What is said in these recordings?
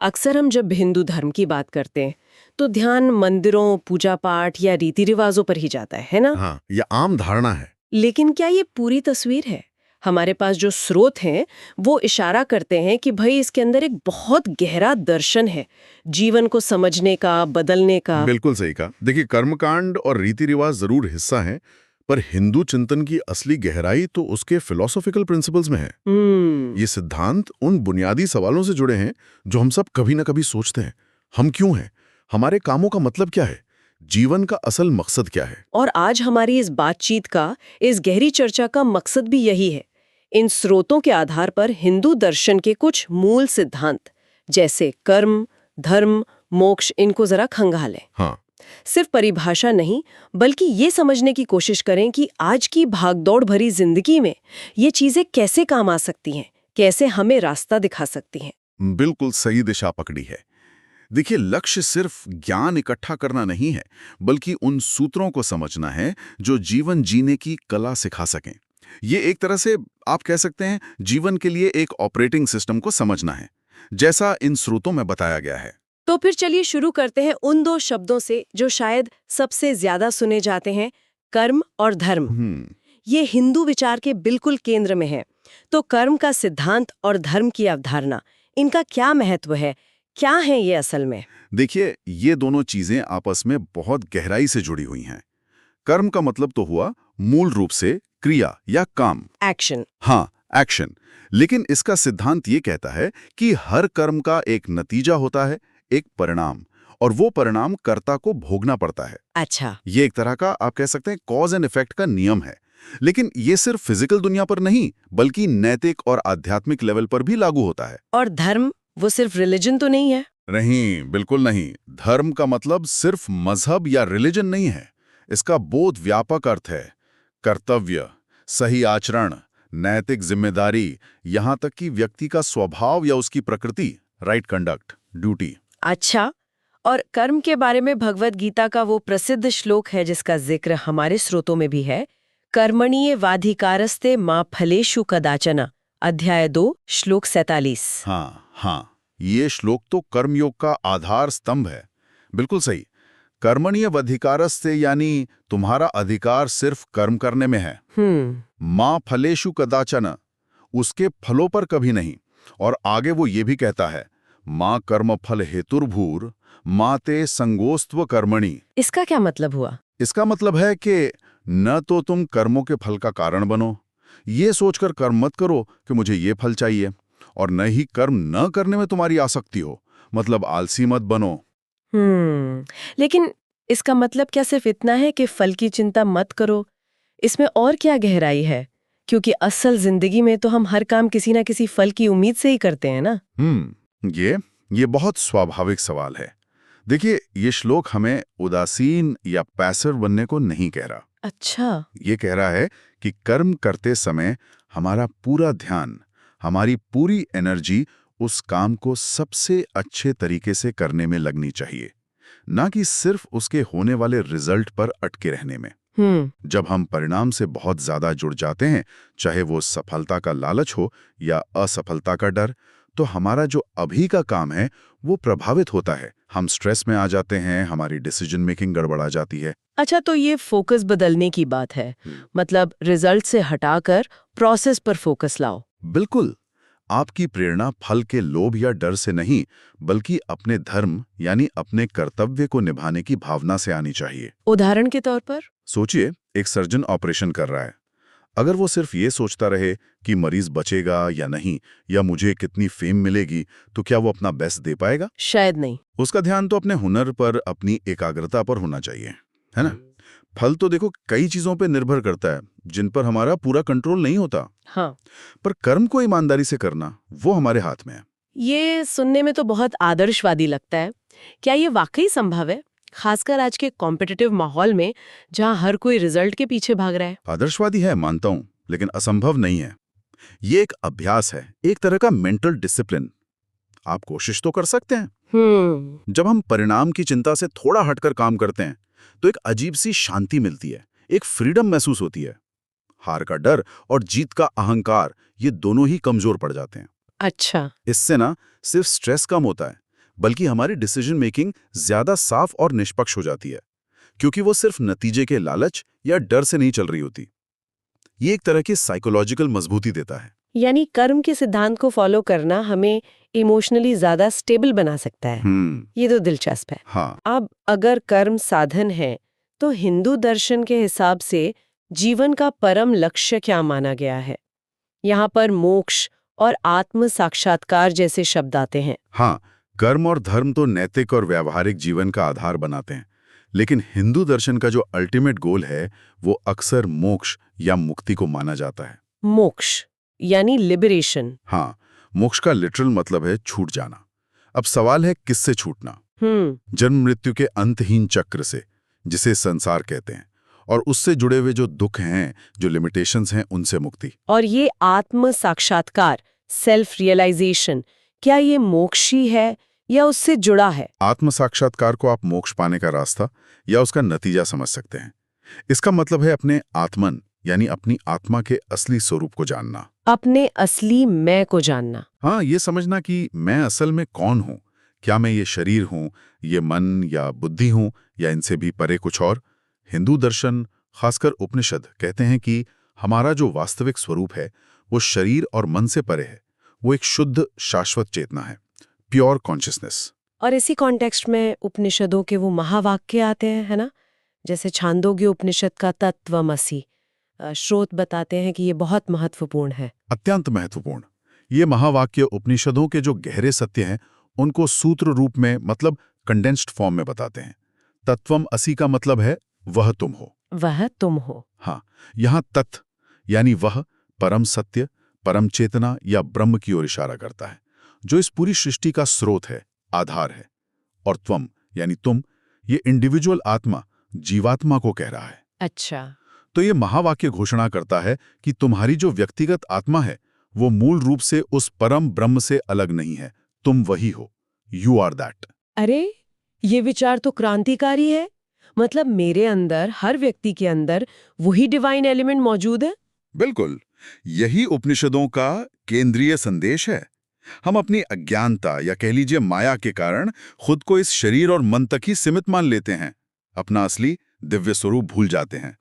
अक्सर हम जब हिंदू धर्म की बात करते हैं तो ध्यान मंदिरों, पूजा पाठ या रीति रिवाजों पर ही जाता है ना? हाँ, यह आम धारणा है। लेकिन क्या ये पूरी तस्वीर है? हमारे पास जो स्रोत हैं वो इशारा करते हैं कि भाई इसके अंदर एक बहुत गहरा दर्शन है, जीवन को समझने का, बदलने का। बिल्कुल सही कहा। देखिए, कर्मकांड और रीति रिवाज जरूर हिस्सा हैं, पर हिंदू चिंतन की असली गहराई तो उसके फिलोसॉफिकल प्रिंसिपल्स में है। ये सिद्धांत उन बुनियादी सवालों से जुड़े हैं जो हम सब कभी ना कभी सोचते हैं। हम क्यों हैं? हमारे कामों का मतलब क्या है? जीवन का असल मकसद क्या है? और आज हमारी इस बातचीत का, इस गहरी चर्चा का मकसद भी यही है। इन स्रोतों के आधार पर हिंदू दर्शन के कुछ मूल सिद्धांत जैसे कर्म, धर्म, मोक्ष, इनको जरा खंगालें। हाँ, सिर्फ परिभाषा नहीं, बल्कि ये समझने की कोशिश करें कि आज की भागदौड़ भरी जिंदगी में ये चीजें कैसे काम आ सकती हैं, कैसे हमें रास्ता दिखा सकती हैं। बिल्कुल सही दिशा पकड़ी है। देखिए, लक्ष्य सिर्फ ज्ञान इकट्ठा करना नहीं है, बल्कि उन सूत्रों को समझना है जो जीवन जीने की कला सिखा सकें। ये एक तरह से आप कह सकते हैं जीवन के लिए एक ऑपरेटिंग सिस्टम को समझना है, जैसा इन स्रोतों में बताया गया है। तो फिर चलिए शुरू करते हैं उन दो शब्दों से जो शायद सबसे ज्यादा सुने जाते हैं, कर्म और धर्म। ये हिंदू विचार के बिल्कुल केंद्र में है। तो कर्म का सिद्धांत और धर्म की अवधारणा, इनका क्या महत्व है, क्या है ये असल में? देखिए, ये दोनों चीजें आपस में बहुत गहराई से जुड़ी हुई हैं। कर्म का मतलब तो हुआ मूल रूप से क्रिया या काम। एक्शन। हाँ, एक्शन। लेकिन इसका सिद्धांत ये कहता है कि हर कर्म का एक नतीजा होता है, एक परिणाम, और वो परिणाम कर्ता को भोगना पड़ता है। अच्छा। ये एक तरह का आप कह सकते हैं कॉज एंड इफेक्ट का नियम है। लेकिन ये सिर्फ फिजिकल दुनिया पर नहीं, बल्कि नैतिक और आध्यात्मिक लेवल पर भी लागू होता है। और धर्म, वो सिर्फ रिलीजन तो नहीं है? नहीं, बिल्कुल नहीं। धर्म का मतलब सिर्फ मजहब या रिलीजन नहीं है। इसका बहुत व्यापक अर्थ है। कर्तव्य, सही आचरण, नैतिक जिम्मेदारी, यहाँ तक कि व्यक्ति का स्वभाव या उसकी प्रकृति, राइट कंडक्ट, ड्यूटी। अच्छा। और कर्म के बारे में भगवत गीता का वो प्रसिद्ध श्लोक है जिसका जिक्र हमारे स्रोतों में भी है, कर्मणीय वाधिकारस्ते मां फलेषु कदाचन, अध्याय 2, श्लोक 47। हाँ, ये श्लोक तो कर्मयोग का आधार स्तंभ है। बिल्कुल सही। कर्मणीय अधिकारस्ते यानी तुम्हारा अधिकार सिर्फ कर्म करने में है। मां फलेषु कदाचन, उसके फलों पर कभी नहीं। और आगे वो ये भी कहता है, मां कर्म फल हेतुर्भूर मां ते संगोस्त्व कर्मणि। इसका क्या मतलब हुआ? इसका मतलब है कि न तो तुम कर्मों के फल का कारण बनो, ये सोचकर कर्म मत करो कि मुझे ये फल चाहिए, और न ही कर्म न करने में तुम्हारी आसक्ति हो, मतलब आलसी मत बनो। लेकिन इसका मतलब क्या सिर्फ इतना है कि फल की चिंता मत करो? इसमें और क्या गहराई है? क्योंकि असल जिंदगी में तो हम हर काम किसी ना किसी फल की उम्मीद से ही करते हैं ना। ये बहुत स्वाभाविक सवाल है। देखिए, ये श्लोक हमें उदासीन या पैसिव बनने को नहीं कह रहा। अच्छा। ये कह रहा है कि कर्म करते समय हमारा पूरा ध्यान, हमारी पूरी एनर्जी उस काम को सबसे अच्छे तरीके से करने में लगनी चाहिए, ना कि सिर्फ उसके होने वाले रिजल्ट पर अटके रहने में। जब हम परिणाम से बहुत ज्यादा जुड़ जाते हैं, चाहे वो सफलता का लालच हो या असफलता का डर, तो हमारा जो अभी का काम है वो प्रभावित होता है। हम स्ट्रेस में आ जाते हैं, हमारी डिसीजन मेकिंग गड़बड़ा जाती है। अच्छा, तो ये फोकस बदलने की बात है। मतलब रिजल्ट से हटाकर प्रोसेस पर फोकस लाओ। बिल्कुल। आपकी प्रेरणा फल के लोभ या डर से नहीं, बल्कि अपने धर्म यानी अपने कर्तव्य को निभाने की भावना से आनी चाहिए। उदाहरण के तौर पर? सोचिए, एक सर्जन ऑपरेशन कर रहा है। अगर वो सिर्फ ये सोचता रहे कि मरीज बचेगा या नहीं, या मुझे कितनी फेम मिलेगी, तो क्या वो अपना बेस्ट दे पाएगा? शायद नहीं। उसका ध्यान तो अपने हुनर पर, अपनी एकाग्रता पर होना चाहिए, है ना? फल तो देखो कई चीजों पे निर्भर करता है जिन पर हमारा पूरा कंट्रोल नहीं होता। हाँ। पर कर्म को ईमानदारी से करना, वो हमारे हाथ में है। ये सुनने में तो बहुत आदर्शवादी लगता है। क्या ये वाकई संभव है, खासकर आज के कॉम्पिटिटिव माहौल में जहां हर कोई रिजल्ट के पीछे भाग रहा है? आदर्शवादी है, मानता हूं, लेकिन असंभव नहीं है। ये एक अभ्यास है, एक तरह का मेंटल डिसिप्लिन। आप कोशिश तो कर सकते हैं। जब हम परिणाम की चिंता से थोड़ा हटकर काम करते हैं, तो एक अजीब सी शांति मिलती है, एक फ्रीडम महसूस होती है। हार का डर और जीत का अहंकार, ये दोनों ही कमजोर पड़ जाते हैं। अच्छा। इससे ना सिर्फ स्ट्रेस कम होता है, बल्कि हमारी डिसीजन मेकिंग ज्यादा साफ और निष्पक्ष हो जाती है, क्योंकि वो सिर्फ नतीजे के लालच या डर से नहीं चल रही होती। ये एक तरह की साइकोलॉजिकल मजबूती देता है। यानी कर्म के सिद्धांत को फॉलो करना हमें इमोशनली ज्यादा स्टेबल बना सकता है। ये तो दिलचस्प है। हाँ। अब अगर कर्म साधन है तो हिंदू दर्शन के हिसाब से जीवन का परम लक्ष्य क्या माना गया है? यहाँ पर मोक्ष और आत्म साक्षात्कार जैसे शब्द आते हैं। हाँ, कर्म और धर्म तो नैतिक और व्यावहारिक जीवन का आधार बनाते हैं, लेकिन हिंदू दर्शन का जो अल्टीमेट गोल है वो अक्सर मोक्ष या मुक्ति को माना जाता है। मोक्ष यानी लिबरेशन। हाँ, मोक्ष का लिटरल मतलब है छूट जाना। अब सवाल है किससे छूटना? जन्म मृत्यु के अंतहीन चक्र से, जिसे संसार कहते हैं, और उससे जुड़े हुए जो दुख हैं, जो लिमिटेशंस हैं, उनसे मुक्ति। और ये आत्म साक्षात्कार, सेल्फ रियलाइजेशन, क्या ये मोक्ष ही है या उससे जुड़ा है? आत्म साक्षात्कार को आप मोक्ष पाने का रास्ता या उसका नतीजा समझ सकते हैं। इसका मतलब है अपने आत्मन यानी अपनी आत्मा के असली स्वरूप को जानना, अपने असली मैं को जानना। हाँ, ये समझना कि मैं असल में कौन हूँ। क्या मैं ये शरीर हूँ, ये मन या बुद्धि हूँ, या इनसे भी परे कुछ और? हिंदू दर्शन, खासकर उपनिषद, कहते हैं कि हमारा जो वास्तविक स्वरूप है वो शरीर और मन से परे है। वो एक शुद्ध शाश्वत चेतना है, प्योर कॉन्शियसनेस। और इसी कॉन्टेक्स्ट में उपनिषदों के वो महावाक्य आते हैं, है ना? जैसे छांदोग्य उपनिषद का तत्वमसि। स्रोत बताते हैं कि ये बहुत महत्वपूर्ण है। अत्यंत महत्वपूर्ण। ये महावाक्य उपनिषदों के जो गहरे सत्य हैं उनको सूत्र रूप में, मतलब कंडेंस्ड फॉर्म में बताते हैं। तत्वम असि का मतलब है वह तुम हो। वह तुम हो। हाँ, यहाँ तत् यानी वह, परम सत्य, परम चेतना या ब्रह्म की ओर इशारा करता है, जो इस पूरी सृष्टि का स्रोत है, आधार है। और त्वम यानी तुम, ये इंडिविजुअल आत्मा, जीवात्मा को कह रहा है। अच्छा। तो ये महावाक्य घोषणा करता है कि तुम्हारी जो व्यक्तिगत आत्मा है वो मूल रूप से उस परम ब्रह्म से अलग नहीं है। तुम वही हो, यू आर दैट। अरे, ये विचार तो क्रांतिकारी है। मतलब मेरे अंदर, हर व्यक्ति के अंदर वही डिवाइन एलिमेंट मौजूद है। बिल्कुल, यही उपनिषदों का केंद्रीय संदेश है। हम अपनी अज्ञानता या कह लीजिए माया के कारण खुद को इस शरीर और मन तक ही सीमित मान लेते हैं, अपना असली दिव्य स्वरूप भूल जाते हैं।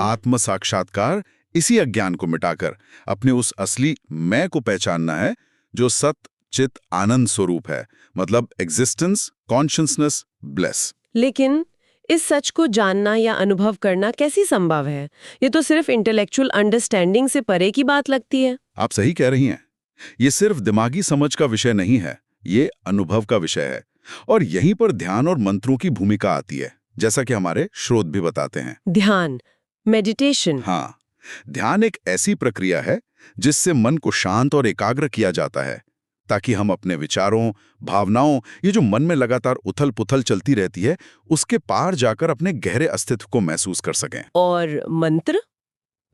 आत्म साक्षात्कार इसी अज्ञान को मिटाकर अपने उस असली मैं को पहचानना है, जो सत चित आनंद स्वरूप है, मतलब एग्जिस्टेंस, कॉन्शियसनेस, ब्लेस। लेकिन इस सच को जानना या अनुभव करना कैसे संभव है? ये तो सिर्फ इंटेलेक्चुअल अंडरस्टैंडिंग से परे की बात लगती है। आप सही कह रही हैं। ये सिर्फ दिमागी समझ का विषय नहीं है, ये अनुभव का विषय है। और यहीं पर ध्यान और मंत्रों की भूमिका आती है, जैसा कि हमारे स्रोत भी बताते हैं। ध्यान, मेडिटेशन। हाँ, ध्यान एक ऐसी प्रक्रिया है जिससे मन को शांत और एकाग्र किया जाता है, ताकि हम अपने विचारों, भावनाओं, ये जो मन में लगातार उथल पुथल चलती रहती है, उसके पार जाकर अपने गहरे अस्तित्व को महसूस कर सकें। और मंत्र,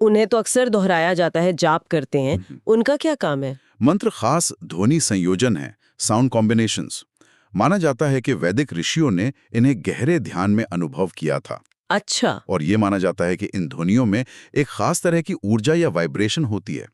उन्हें तो अक्सर दोहराया जाता है, जाप करते हैं, उनका क्या काम है? मंत्र खास ध्वनि संयोजन है, साउंड कॉम्बिनेशंस। माना जाता है कि वैदिक ऋषियों ने इन्हें गहरे ध्यान में अनुभव किया था। अच्छा। और ये माना जाता है कि इन ध्वनियों में एक खास तरह की ऊर्जा या वाइब्रेशन होती है।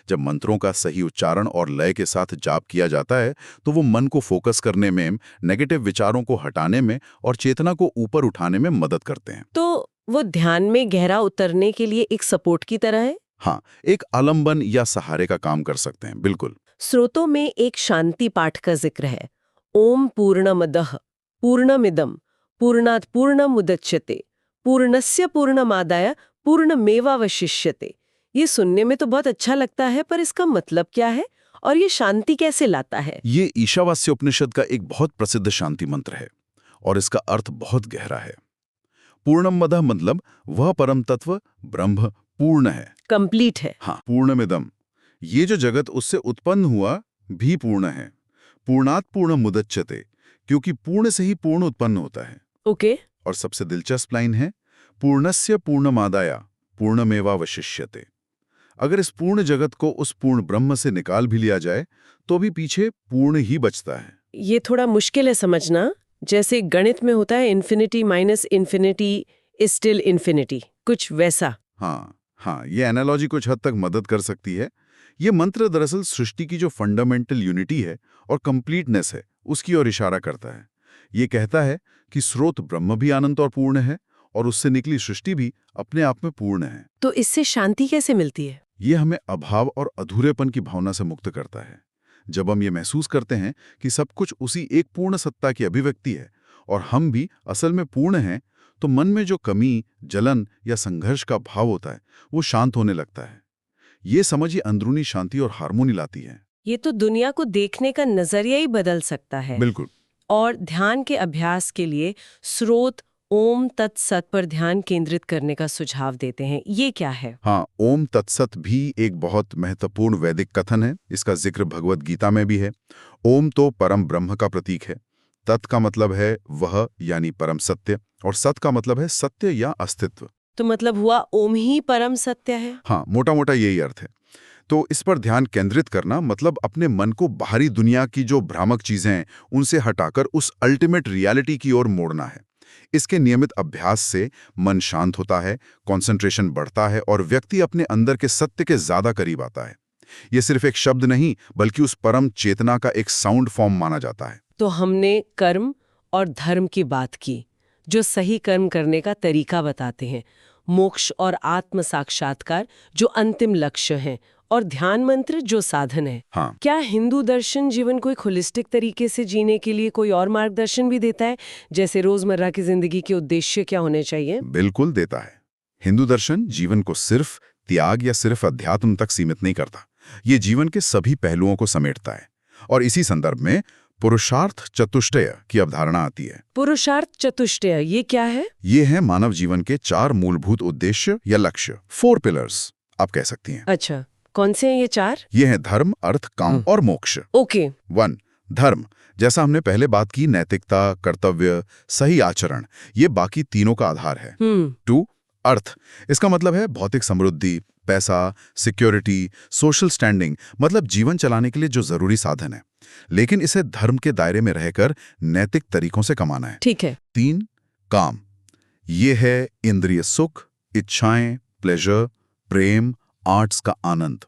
जब मंत्रों का सही उच्चारण और लय के साथ जाप किया जाता है तो वो मन को फोकस करने में, नेगेटिव विचारों को हटाने में और चेतना को ऊपर उठाने में मदद करते हैं। तो वो ध्यान में गहरा उतरने के लिए एक सपोर्ट की तरह है? हाँ, एक आलंबन या सहारे का काम कर सकते हैं। बिल्कुल। स्रोतों में एक शांति पाठ का जिक्र है, ओम पूर्णमदः पूर्णमिदं पूर्णात् पूर्णमुदच्यते पूर्णस्य पूर्णमादाय पूर्णमेवावशिष्यते। ये सुनने में तो बहुत अच्छा लगता है, पर इसका मतलब क्या है और ये शांति कैसे लाता है? ये ईशावास्य उपनिषद का एक बहुत प्रसिद्ध शांति मंत्र है और इसका अर्थ बहुत गहरा है। पूर्णमदः मतलब वह परम तत्व ब्रह्म पूर्ण है, कंप्लीट है। हाँ, पूर्णमिदम, ये जो जगत उससे उत्पन्न हुआ भी पूर्ण है। पूर्णात् पूर्णमुदच्यते, क्योंकि पूर्ण से ही पूर्ण उत्पन्न होता है। ओके। और सबसे दिलचस्प लाइन है, पूर्णस्य पूर्णमादाय पूर्णमेवावशिष्यते। अगर इस पूर्ण जगत को उस पूर्ण ब्रह्म से निकाल भी लिया जाए तो भी पीछे पूर्ण ही बचता है। ये थोड़ा मुश्किल है समझना, जैसे गणित में होता है infinity minus infinity is still infinity, कुछ वैसा। हाँ, ये एनालॉजी कुछ हद तक मदद कर सकती है। ये मंत्र दरअसल सृष्टि की जो फंडामेंटल यूनिटी है और कंप्लीटनेस है उसकी ओर इशारा करता है। ये कहता है कि स्रोत ब्रह्म भी अनंत और पूर्ण है और उससे निकली सृष्टि भी अपने आप में पूर्ण है। तो इससे शांति कैसे मिलती है? ये हमें अभाव और अधूरेपन की भावना से मुक्त करता है। जब हम ये महसूस करते हैं कि सब कुछ उसी एक पूर्ण सत्ता की अभिव्यक्ति है और हम भी असल में पूर्ण हैं, तो मन में जो कमी, जलन या संघर्ष का भाव होता है वो शांत होने लगता है। ये समझ ही अंदरूनी शांति और हार्मोनी लाती है। ये तो दुनिया को देखने का नजरिया ही बदल सकता है। बिल्कुल। और ध्यान के अभ्यास के लिए स्रोत ओम तत्सत पर ध्यान केंद्रित करने का सुझाव देते हैं। ये क्या है? हाँ, ओम तत्सत भी एक बहुत महत्वपूर्ण वैदिक कथन है। इसका जिक्र भगवत गीता में भी है। ओम तो परम ब्रह्म का प्रतीक है। तत् का मतलब है वह, यानी परम सत्य, और सत का मतलब है सत्य या अस्तित्व। तो मतलब हुआ ओम ही परम सत्य है। हाँ, मोटा मोटा यही अर्थ है। तो इस पर ध्यान केंद्रित करना मतलब अपने मन को बाहरी दुनिया की जो भ्रामक चीजें हैं उनसे हटाकर उस अल्टीमेट रियलिटी की ओर मोड़ना है। इसके नियमित अभ्यास से मन शांत होता है, कंसंट्रेशन बढ़ता है और व्यक्ति अपने अंदर के सत्य के ज्यादा करीब आता है। ये सिर्फ एक शब्द नहीं, बल्कि उस परम चेतना का एक साउंड फॉर्म माना जाता है। तो हमने कर्म और धर्म की बात की, जो सही कर्म करने का तरीका बताते हैं, मोक्ष और आत्म साक्षात्कार जो अंतिम लक्ष्य हैं, और ध्यान मंत्र जो साधन है। हाँ। क्या हिंदू दर्शन जीवन को एक होलिस्टिक तरीके से जीने के लिए कोई और मार्गदर्शन भी देता है, जैसे रोजमर्रा की जिंदगी के उद्देश्य क्या होने चाहिए? बिल्कुल देता है। हिंदू दर्शन जीवन को सिर्फ त्याग या सिर्फ अध्यात्म तक सीमित नहीं करता। ये जीवन के सभी पहलुओं को समेटता है। और इसी संदर्भ में पुरुषार्थ चतुष्टय की अवधारणा आती है। पुरुषार्थ चतुष्टय ये क्या है? ये है मानव जीवन के 4 मूलभूत उद्देश्य या लक्ष्य, 4 पिलर्स आप कह सकती हैं। अच्छा, कौन से हैं ये 4? ये हैं धर्म, अर्थ, काम और मोक्ष। ओके। 1 धर्म, जैसा हमने पहले बात की, नैतिकता, कर्तव्य, सही आचरण, ये बाकी तीनों का आधार है। 2 अर्थ, इसका मतलब है भौतिक समृद्धि, पैसा, सिक्योरिटी, सोशल स्टैंडिंग, मतलब जीवन चलाने के लिए जो जरूरी साधन है, लेकिन इसे धर्म के दायरे में रहकर नैतिक तरीकों से कमाना है। ठीक है। 3 काम, ये है इंद्रिय सुख, इच्छाएं, प्लेजर, प्रेम, आर्ट्स का आनंद।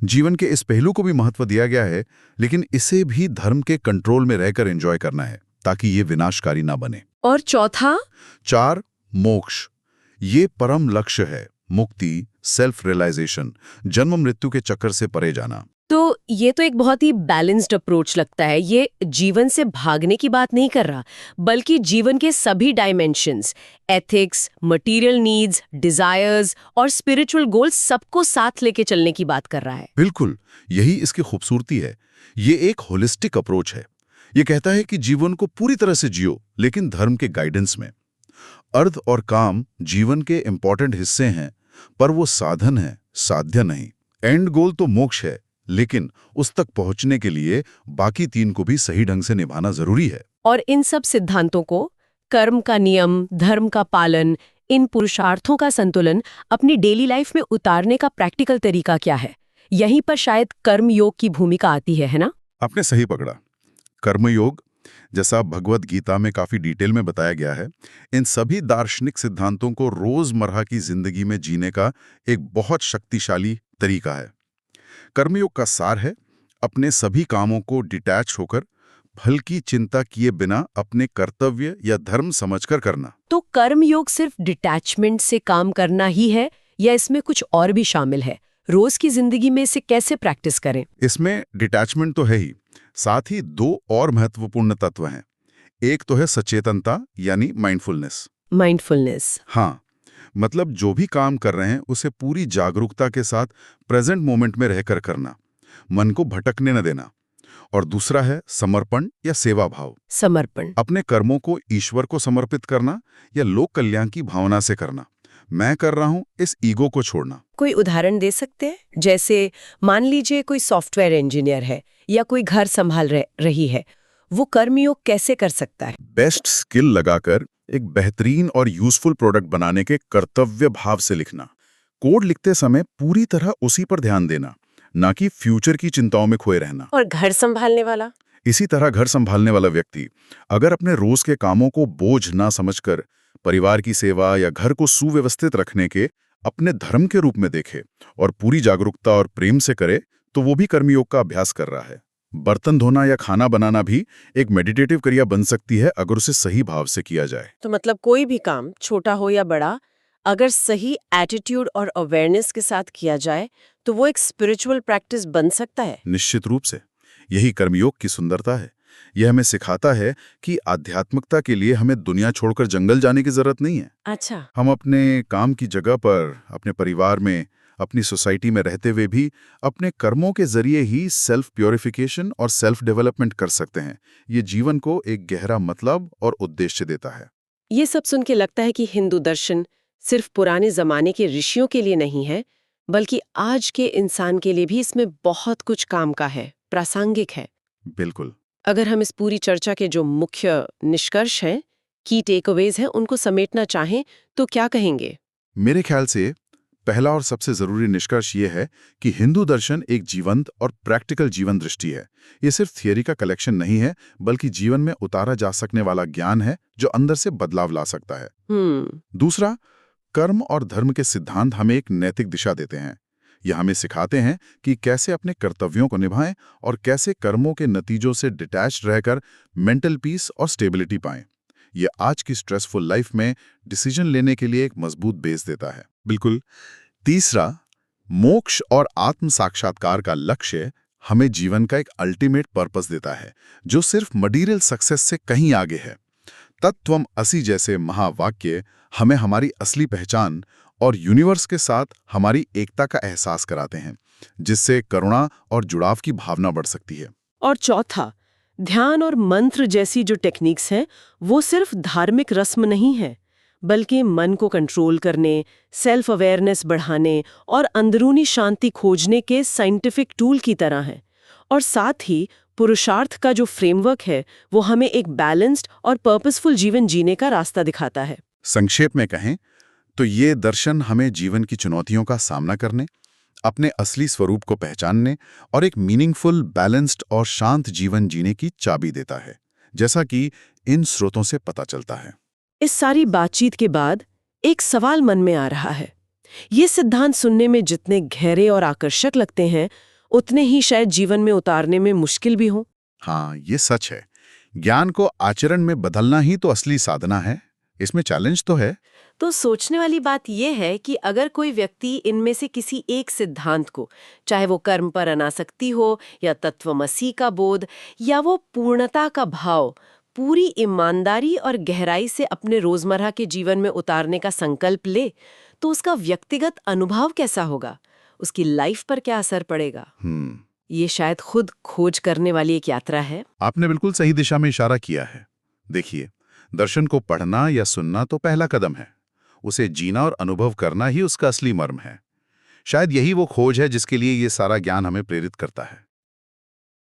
जीवन के इस पहलू को भी महत्व दिया गया है, लेकिन इसे भी धर्म के कंट्रोल में रहकर एंजॉय करना है ताकि ये विनाशकारी ना बने। और चौथा? 4 मोक्ष, ये परम लक्ष्य है, मुक्ति, सेल्फ रियलाइजेशन, जन्म मृत्यु के चक्कर से परे जाना। तो ये तो एक बहुत ही बैलेंस्ड अप्रोच लगता है। ये जीवन से भागने की बात नहीं कर रहा, बल्कि जीवन के सभी dimensions, ethics, material needs, desires और स्पिरिचुअल गोल्स सबको साथ लेके चलने की बात कर रहा है। बिल्कुल, यही इसकी खूबसूरती है। ये एक होलिस्टिक अप्रोच है। ये कहता है कि जीवन को पूरी तरह से जियो, लेकिन धर्म के गाइडेंस में। अर्थ और काम जीवन के इंपॉर्टेंट हिस्से हैं, पर वो साधन है, साध्य नहीं। एंड गोल तो मोक्ष है, लेकिन उस तक पहुंचने के लिए बाकी 3 को भी सही ढंग से निभाना जरूरी है। और इन सब सिद्धांतों को, कर्म का नियम, धर्म का पालन, इन पुरुषार्थों का संतुलन अपनी डेली लाइफ में उतारने का प्रैक्टिकल तरीका क्या है? यहीं पर शायद कर्म योग की भूमिका आती है ना? आपने सही पकड़ा। कर्मयोग, जैसा भगवत गीता में काफी डिटेल में बताया गया है, इन सभी दार्शनिक सिद्धांतों को रोजमर्रा की जिंदगी में जीने का एक बहुत शक्तिशाली तरीका है। कर्मयोग का सार है अपने सभी कामों को डिटैच होकर, फल की चिंता किए बिना अपने कर्तव्य या धर्म समझकर करना। तो कर्मयोग सिर्फ डिटैचमेंट से काम करना ही है, या इसमें कुछ और भी शामिल है? रोज की जिंदगी में इसे कैसे प्रैक्टिस करें? इसमें डिटैचमेंट तो है ही, साथ ही 2 और महत्वपूर्ण तत्व हैं। एक तो है सचेतनता, यानी माइंडफुलनेस। माइंडफुलनेस। हाँ, मतलब जो भी काम कर रहे हैं उसे पूरी जागरूकता के साथ प्रेजेंट मोमेंट में रहकर करना, मन को भटकने न देना। और दूसरा है समर्पण या सेवा भाव। समर्पण, अपने कर्मों को ईश्वर को समर्पित करना या लोक कल्याण की भावना से करना। मैं कर रहा हूं, इस ईगो को छोड़ना। कोई उदाहरण दे सकते हैं? जैसे मान लीजिए कोई सॉफ्टवेयर इंजीनियर है या कोई घर संभाल रही है, वो कर्मयोग कैसे कर सकता है? बेस्ट स्किल लगाकर एक बेहतरीन और यूजफुल प्रोडक्ट बनाने के कर्तव्य भाव से लिखना। कोड लिखते समय पूरी तरह उसी पर ध्यान देना, ना कि फ्यूचर की चिंताओं में खोए रहना। और घर संभालने वाला? इसी तरह घर संभालने वाला व्यक्ति अगर अपने रोज के कामों को बोझ ना समझकर परिवार की सेवा या घर को सुव्यवस्थित रखने के अपने धर्म के रूप में देखे और पूरी जागरूकता और प्रेम से करे, तो वो भी कर्मयोग का अभ्यास कर रहा है। बर्तन धोना या खाना बनाना भी एक मेडिटेटिव क्रिया बन सकती है अगर उसे सही भाव से किया जाए। तो मतलब कोई भी काम, छोटा हो या बड़ा, अगर सही एटीट्यूड और अवेयरनेस के साथ किया जाए तो वो एक स्पिरिचुअल प्रैक्टिस बन सकता है। निश्चित रूप से यही कर्मयोग की सुंदरता है। यह हमें सिखाता है कि आध्यात्मिकता के लिए हमें दुनिया छोड़कर जंगल जाने की जरूरत नहीं है। अच्छा। हम अपने काम की जगह पर, अपने परिवार में, अपनी सोसाइटी में रहते हुए भी अपने कर्मों के जरिए ही सेल्फ प्योरिफिकेशन और सेल्फ डेवलपमेंट कर सकते हैं। ये जीवन को एक गहरा मतलब और उद्देश्य देता है। ये सब सुन के लगता है कि हिंदू दर्शन सिर्फ पुराने जमाने के ऋषियों के लिए नहीं है, बल्कि आज के इंसान के लिए भी इसमें बहुत कुछ काम का है, प्रासंगिक है। बिल्कुल। अगर हम इस पूरी चर्चा के जो मुख्य निष्कर्ष हैं, की टेकअवेज हैं, उनको समेटना चाहें तो क्या कहेंगे? मेरे ख्याल से पहला और सबसे जरूरी निष्कर्ष ये है कि हिंदू दर्शन एक जीवंत और प्रैक्टिकल जीवन दृष्टि है। ये सिर्फ थियरी का कलेक्शन नहीं है, बल्कि जीवन में उतारा जा सकने वाला ज्ञान है जो अंदर से बदलाव ला सकता है। दूसरा, कर्म और धर्म के सिद्धांत हमें एक नैतिक दिशा देते हैं। यह हमें सिखाते हैं कि कैसे अपने कर्तव्यों को निभाएं और कैसे कर्मों के नतीजों से डिटैच्ड रहकर मेंटल पीस और स्टेबिलिटी पाएं। यह आज की स्ट्रेसफुल लाइफ में डिसीजन लेने के लिए एक मजबूत बेस देता है। बिल्कुल। तीसरा, मोक्ष और आत्म साक्षात्कार का लक्ष्य हमें जीवन का एक अल्टीमेट पर्पस देता है, जो सिर्फ मटीरियल सक्सेस से कहीं आगे है। तत्वम असि जैसे महावाक्य हमें हमारी असली पहचान और यूनिवर्स के साथ हमारी एकता का एहसास कराते हैं, जिससे करुणा और जुड़ाव की भावना बढ़ सकती है। और चौथा, ध्यान और मंत्र जैसी जो टेक्निक्स हैं, वो सिर्फ धार्मिक रस्म नहीं है, बल्कि मन को कंट्रोल करने, सेल्फ अवेयरनेस बढ़ाने और अंदरूनी शांति खोजने के साइंटिफिक टूल की तरह है। और साथ ही पुरुषार्थ का जो फ्रेमवर्क है, वो हमें एक बैलेंस्ड और पर्पसफुल जीवन जीने का रास्ता दिखाता है। संक्षेप में कहें तो ये दर्शन हमें जीवन की चुनौतियों का सामना करने, अपने असली स्वरूप को पहचानने और एक मीनिंगफुल, बैलेंस्ड और शांत जीवन जीने की चाबी देता है, जैसा कि इन स्रोतों से पता चलता है। इस सारी बातचीत के बाद एक सवाल मन में आ रहा है। ये सिद्धांत सुनने में जितने गहरे और आकर्षक लगते हैं, उतने ही शायद जीवन में उतारने में मुश्किल भी हो। हाँ, ये सच है। ज्ञान को आचरण में बदलना ही तो असली साधना है। इसमें चैलेंज तो है। तो सोचने वाली बात यह है कि अगर कोई व्यक्ति इनमें से किसी एक सिद्धांत को, चाहे वो कर्म पर अनासक्ति हो या तत्वमसी का बोध या वो पूर्णता का भाव, पूरी ईमानदारी और गहराई से अपने रोजमर्रा के जीवन में उतारने का संकल्प ले, तो उसका व्यक्तिगत अनुभव कैसा होगा, उसकी लाइफ पर क्या असर पड़ेगा? ये शायद खुद खोज करने वाली एक यात्रा है। आपने बिल्कुल सही दिशा में इशारा किया है। देखिए, दर्शन को पढ़ना या सुनना तो पहला कदम है। उसे जीना और अनुभव करना ही उसका असली मर्म है। शायद यही वो खोज है जिसके लिए ये सारा ज्ञान हमें प्रेरित करता है।